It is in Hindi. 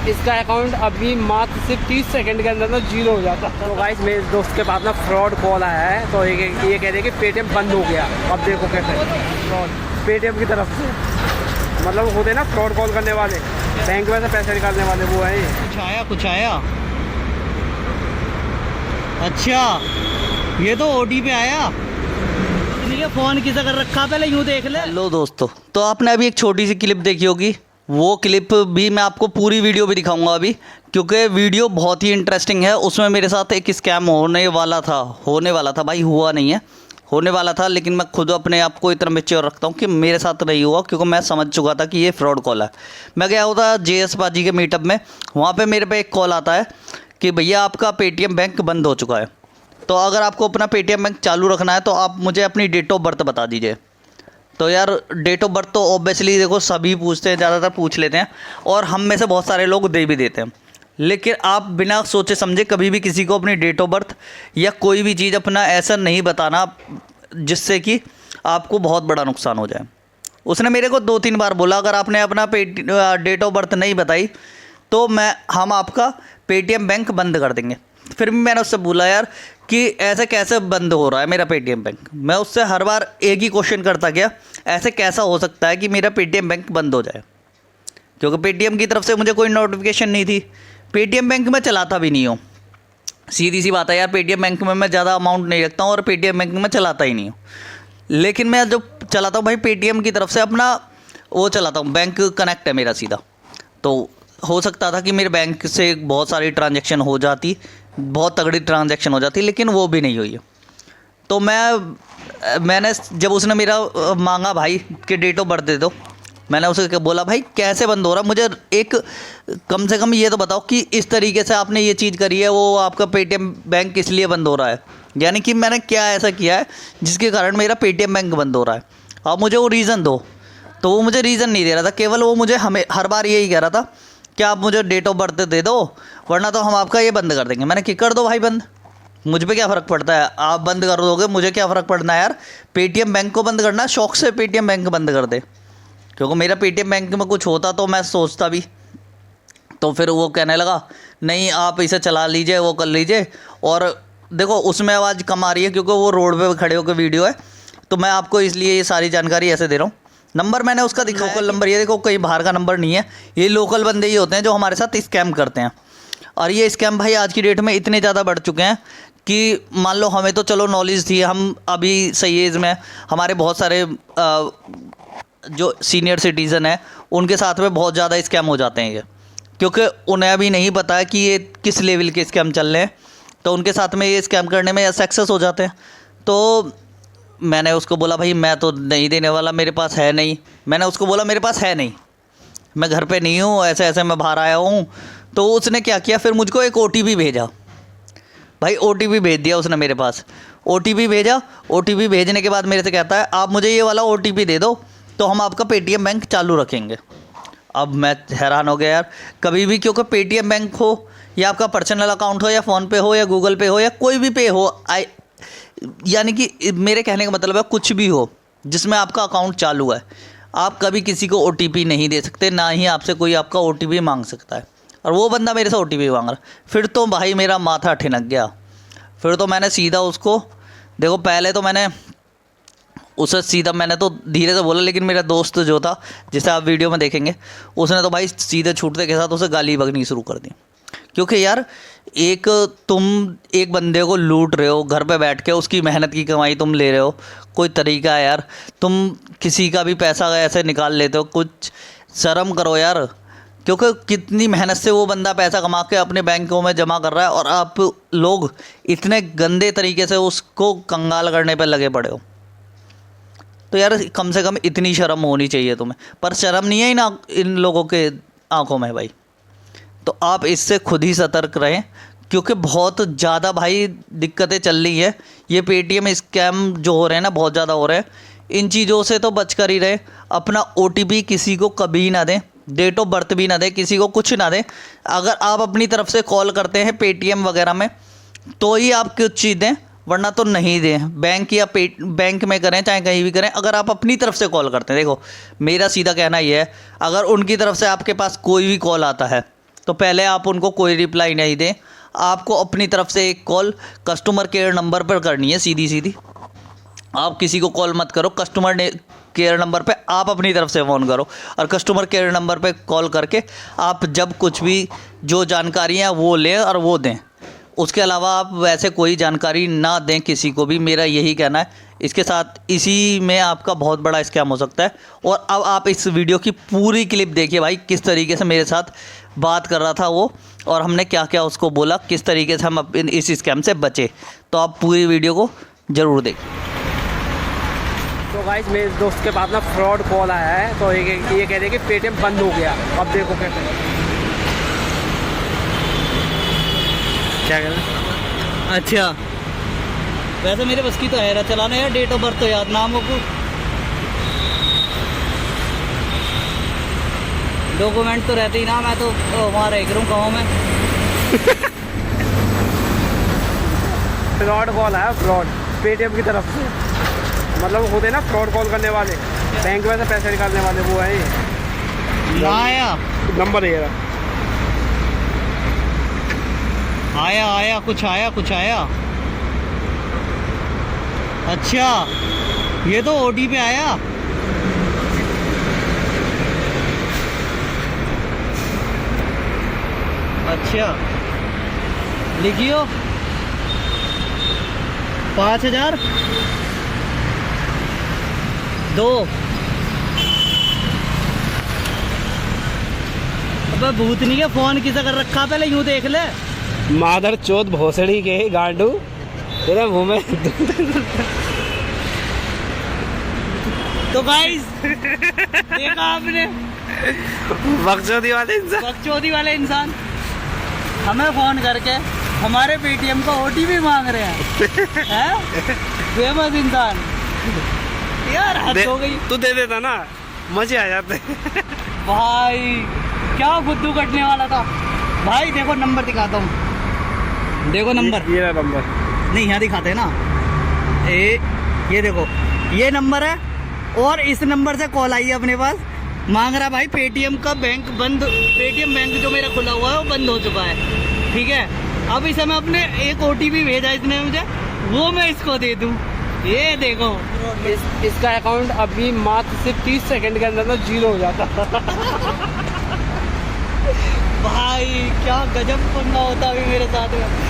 इसका अकाउंट अभी मात्र सिर्फ 30 सेकंड के अंदर ना जीरो हो जाता। तो गाइस मेरे दोस्त के पास ना फ्रॉड कॉल आया है, तो ये कह रहे हैं कि पेटीएम बंद हो गया। अब देखो कैसे फ्रॉड पेटीएम की तरफ से, मतलब होते ना फ्रॉड कॉल करने वाले, बैंक में से पैसे निकालने वाले, वो है ये। कुछ आया अच्छा, ये तो ओटीपी आया, इसलिए फ़ोन किसा कर रखा, पहले यूँ देख ले। हेलो दोस्तों, तो आपने अभी एक छोटी सी क्लिप देखी होगी, वो क्लिप भी मैं आपको पूरी वीडियो भी दिखाऊंगा अभी, क्योंकि वीडियो बहुत ही इंटरेस्टिंग है। उसमें मेरे साथ एक स्कैम होने वाला था भाई, हुआ नहीं है, होने वाला था, लेकिन मैं खुद अपने आप को इतना मेच्योर रखता हूँ कि मेरे साथ नहीं हुआ, क्योंकि मैं समझ चुका था कि ये फ्रॉड कॉल है। मैं गया होता JS पाजी के मीटअप में, वहाँ पे मेरे पे एक कॉल आता है कि भैया आपका पेटीएम बैंक बंद हो चुका है, तो अगर आपको अपना पेटीएम बैंक चालू रखना है तो आप मुझे अपनी डेट ऑफ बर्थ बता दीजिए। तो यार डेट ऑफ बर्थ तो ऑब्वियसली देखो सभी पूछते हैं, ज़्यादातर पूछ लेते हैं, और हम में से बहुत सारे लोग दे भी देते हैं, लेकिन आप बिना सोचे समझे कभी भी किसी को अपनी डेट ऑफ बर्थ या कोई भी चीज़ अपना ऐसा नहीं बताना जिससे कि आपको बहुत बड़ा नुकसान हो जाए। उसने मेरे को 2-3 बार बोला, अगर आपने अपना डेट ऑफ बर्थ नहीं बताई तो हम आपका पेटीएम बैंक बंद कर देंगे। फिर भी मैंने उससे बोला यार कि ऐसे कैसे बंद हो रहा है मेरा पेटीएम बैंक। मैं उससे हर बार एक ही क्वेश्चन करता गया, ऐसे कैसा हो सकता है कि मेरा पेटीएम बैंक बंद हो जाए, क्योंकि पेटीएम की तरफ से मुझे कोई नोटिफिकेशन नहीं थी, पेटीएम बैंक में चलाता भी नहीं हूँ। सीधी सी बात है यार, पेटीएम बैंक में मैं ज़्यादा अमाउंट नहीं रखता हूँ और पेटीएम बैंक में चलाता ही नहीं हूँ। लेकिन मैं जो चलाता हूँ भाई पेटीएम की तरफ से अपना वो चलाता हूँ, बैंक कनेक्ट है मेरा सीधा। तो हो सकता था कि मेरे बैंक से बहुत सारी ट्रांजैक्शन हो जाती, बहुत तगड़ी ट्रांजैक्शन हो जाती, लेकिन वो भी नहीं हुई है। तो मैंने जब उसने मेरा मांगा भाई कि डेट ऑफ बर्थ दे दो, मैंने उसे बोला भाई कैसे बंद हो रहा है, मुझे एक कम से कम ये तो बताओ कि इस तरीके से आपने ये चीज़ करी है, वो आपका पेटीएम बैंक किस लिए बंद हो रहा है, यानी कि मैंने क्या ऐसा किया है जिसके कारण मेरा पेटीएम बैंक बंद हो रहा है, आप मुझे वो रीज़न दो। तो वो मुझे रीज़न नहीं दे रहा था, केवल वो मुझे हर बार यही कह रहा था कि आप मुझे डेट ऑफ बर्थ दे दो, वरना तो हम आपका ये बंद कर देंगे। मैंने कि कर दो भाई बंद, मुझ पे क्या फ़र्क पड़ता है, आप बंद कर दोगे मुझे क्या फ़र्क पड़ना है यार। पेटीएम बैंक को बंद करना, शौक से पेटीएम बैंक बंद कर दे, क्योंकि मेरा पेटीएम बैंक में कुछ होता तो मैं सोचता भी। तो फिर वो कहने लगा नहीं आप इसे चला लीजिए, वो कर लीजिए। और देखो उसमें आवाज़ कम आ रही है क्योंकि वो रोड पे खड़े होकर वीडियो है, तो मैं आपको इसलिए ये सारी जानकारी ऐसे दे रहा हूँ। नंबर मैंने उसका दिखा, लोकल नंबर, ये देखो कहीं बाहर का नंबर नहीं है, ये लोकल बंदे ही होते हैं जो हमारे साथ स्कैम करते हैं। और ये स्कैम भाई आज की डेट में इतने ज़्यादा बढ़ चुके हैं कि मान लो हमें तो चलो नॉलेज थी, हम अभी सही एज में, हमारे बहुत सारे जो सीनियर सिटीज़न हैं उनके साथ में बहुत ज़्यादा स्कैम हो जाते हैं ये, क्योंकि उन्हें अभी नहीं पता है कि ये किस लेवल के स्कैम चल रहे हैं, तो उनके साथ में ये स्कैम करने में सक्सेस हो जाते हैं। तो मैंने उसको बोला भाई मैं तो नहीं देने वाला, मेरे पास है नहीं। मैंने उसको बोला मेरे पास है नहीं, मैं घर पे नहीं हूँ, ऐसे ऐसे मैं बाहर आया हूँ। तो उसने क्या किया, फिर मुझको एक OTP भेजा भाई, OTP भेज दिया उसने मेरे पास। OTP भेजा, OTP भेजने के बाद मेरे से कहता है आप मुझे ये वाला OTP दे दो तो हम आपका पेटीएम बैंक चालू रखेंगे। अब मैं हैरान हो गया यार, कभी भी क्योंकि पेटीएम बैंक हो या आपका पर्सनल अकाउंट हो या फ़ोनपे हो या गूगल पे हो या कोई भी पे हो, यानी कि मेरे कहने का मतलब है कुछ भी हो जिसमें आपका अकाउंट चालू है, आप कभी किसी को OTP नहीं दे सकते, ना ही आपसे कोई आपका OTP मांग सकता है। और वो बंदा मेरे से OTP मांग रहा, फिर तो भाई मेरा माथा ठिनक गया। फिर तो मैंने सीधा उसको, देखो पहले तो मैंने उसे सीधा, मैंने तो धीरे से बोला, लेकिन मेरा दोस्त जो था जिसे आप वीडियो में देखेंगे, उसने तो भाई सीधे छूटते के साथ उसे गाली बकनी शुरू कर दी। क्योंकि यार तुम एक बंदे को लूट रहे हो, घर पे बैठ के उसकी मेहनत की कमाई तुम ले रहे हो, कोई तरीका है यार, तुम किसी का भी पैसा ऐसे निकाल लेते हो, कुछ शर्म करो यार। क्योंकि कितनी मेहनत से वो बंदा पैसा कमा के अपने बैंकों में जमा कर रहा है और आप लोग इतने गंदे तरीके से उसको कंगाल करने पर लगे पड़े हो। तो यार कम से कम इतनी शर्म होनी चाहिए तुम्हें, पर शर्म नहीं है इन लोगों के आंखों में भाई। तो आप इससे खुद ही सतर्क रहें, क्योंकि बहुत ज़्यादा भाई दिक्कतें चल रही है। ये पेटीएम स्कैम जो हो रहे हैं ना, बहुत ज़्यादा हो रहे हैं। इन चीज़ों से तो बच कर ही रहे। अपना OTP किसी को कभी ना दें, डेट ऑफ बर्थ भी ना दें, किसी को कुछ ना दें। अगर आप अपनी तरफ से कॉल करते हैं पेटीएम वगैरह में तो ही आप कुछ चीज़ दें, वरना तो नहीं दें। बैंक या बैंक में करें चाहे कहीं भी करें, अगर आप अपनी तरफ से कॉल करते हैं, देखो मेरा सीधा कहना ये है, अगर उनकी तरफ से आपके पास कोई भी कॉल आता है तो पहले आप उनको कोई रिप्लाई नहीं दें, आपको अपनी तरफ से एक कॉल कस्टमर केयर नंबर पर करनी है सीधी सीधी। आप किसी को कॉल मत करो, कस्टमर केयर नंबर पे आप अपनी तरफ से फ़ोन करो और कस्टमर केयर नंबर पे कॉल करके आप जब कुछ भी जो जानकारी है वो लें और वो दें। उसके अलावा आप वैसे कोई जानकारी ना दें किसी को भी, मेरा यही कहना है। इसके साथ इसी में आपका बहुत बड़ा स्कैम हो सकता है। और अब आप इस वीडियो की पूरी क्लिप देखिए भाई, किस तरीके से मेरे साथ बात कर रहा था वो और हमने क्या क्या उसको बोला, किस तरीके से हम इस स्कैम से बचे। तो आप पूरी वीडियो को ज़रूर देखें। तो गाइस मेरे दोस्त के पास ना फ्रॉड कॉल आया है, तो ये कह रहे हैं कि पेटीएम बंद हो गया। अब देखो कैसे क्या कर रहे हैं। अच्छा, वैसे मेरे बस की तो है चलाना है, डेट ऑफ बर्थ तो याद नाम को, डॉक्यूमेंट तो रहते ही ना, मैं तो वहाँ रह करूँ गाँव में। फ्रॉड कॉल आया, फ्रॉड पेटीएम की तरफ से, मतलब होते हैं ना फ्रॉड कॉल करने वाले, बैंक में से पैसे निकालने वाले, वो है ये। ना आया नंबर ये रहा। आया कुछ आया। अच्छा, ये तो OTP आया। अच्छा, लिखियो 5000 2। अबे भूतनी के फोन किसा कर रखा, पहले यूं देख ले। मादर चौथ भोसड़ी के गांडू तेरे मुंह में। तो गाइस देखा आपने, बकचोदी वाले इंसान हमें फोन करके हमारे पेटीएम का OTP मांग रहे हैं। फेमस इंसान यार, हद हो गई। तू दे देता ना, मजे आ जाते। भाई क्या गुद्दू कटने वाला था भाई। देखो नंबर दिखाता हूँ, देखो नंबर, ये रहा नंबर। नहीं यहाँ दिखाते हैं ना, ये देखो ये नंबर है और इस नंबर से कॉल आई है अपने पास, मांग रहा भाई पेटीएम का बैंक बंद, पेटीएम बैंक जो मेरा खुला हुआ है वो बंद हो चुका है। ठीक है, अब इस समय अपने एक OTP भेजा इसने मुझे, वो मैं इसको दे दूँ। ये देखो इसका अकाउंट अभी मात्र सिर्फ 30 सेकंड के अंदर ना 0 हो जाता। भाई क्या गजब पंगा होता अभी मेरे साथ में।